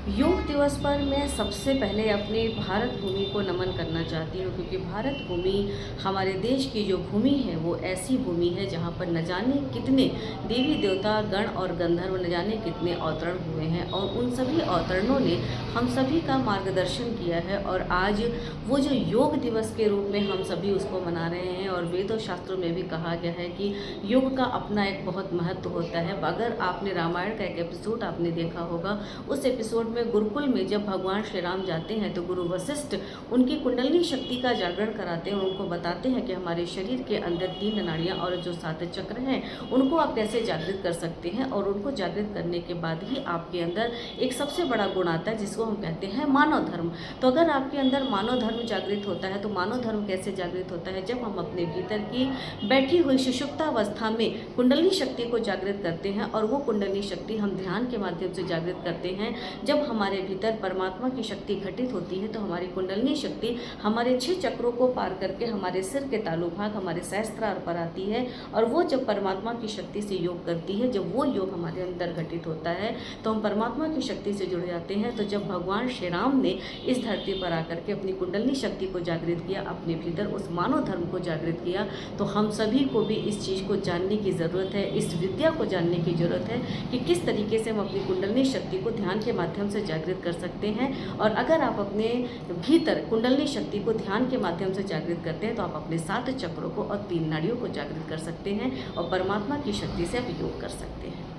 योग दिवस पर मैं सबसे पहले अपने भारत भूमि को नमन करना चाहती हूँ, क्योंकि भारत भूमि हमारे देश की जो भूमि है वो ऐसी भूमि है जहाँ पर न जाने कितने देवी देवता गण और गंधर्व न जाने कितने अवतरण हुए हैं, और उन सभी अवतरणों ने हम सभी का मार्गदर्शन किया है। और आज वो जो योग दिवस के रूप में हम सभी उसको मना रहे हैं, और वेदों शास्त्रों में भी कहा गया है कि योग का अपना एक बहुत महत्व होता है। अगर आपने रामायण का एक एपिसोड आपने देखा होगा, उस एपिसोड में गुरुकुल में जब भगवान श्री राम जाते हैं तो गुरु वशिष्ठ उनकी कुंडलिनी शक्ति का जागरण कराते हैं, उनको बताते हैं कि हमारे शरीर के अंदर 3 नाड़ियाँ और जो 7 चक्र हैं उनको आप कैसे जागृत कर सकते हैं। और उनको जागृत करने के बाद ही आपके अंदर एक सबसे बड़ा गुण आता है जिसको हम कहते हैं मानव धर्म। तो अगर आपके अंदर मानव धर्म जागृत होता है तो मानव धर्म कैसे जागृत होता है? जब हम अपने भीतर की बैठी हुई सुषुप्तावस्था में कुंडलिनी शक्ति को जागृत करते हैं, और वो कुंडलिनी शक्ति हम ध्यान के माध्यम से जागृत करते हैं। जब हमारे भीतर परमात्मा की शक्ति घटित होती है तो हमारी कुंडलिनी शक्ति हमारे 6 चक्रों को पार करके हमारे सिर के तालु भाग हमारे सहस्त्रार पर आती है, और वो जब परमात्मा की शक्ति से योग करती है, जब वो योग हमारे अंदर घटित होता है तो हम परमात्मा की शक्ति से जुड़ जाते हैं। तो जब भगवान श्री राम ने इस धरती पर आकर के अपनी कुंडलिनी शक्ति को जागृत किया, अपने भीतर उस मानव धर्म को जागृत किया, तो हम सभी को भी इस चीज़ को जानने की ज़रूरत है, इस विद्या को जानने की ज़रूरत है कि किस तरीके से हम अपनी कुंडलिनी शक्ति को ध्यान के माध्यम से जागृत कर सकते हैं। और अगर आप अपने भीतर कुंडलिनी शक्ति को ध्यान के माध्यम से जागृत करते हैं तो आप अपने 7 चक्रों को और 3 नाड़ियों को जागृत कर सकते हैं, और परमात्मा की शक्ति से आप योग कर सकते हैं।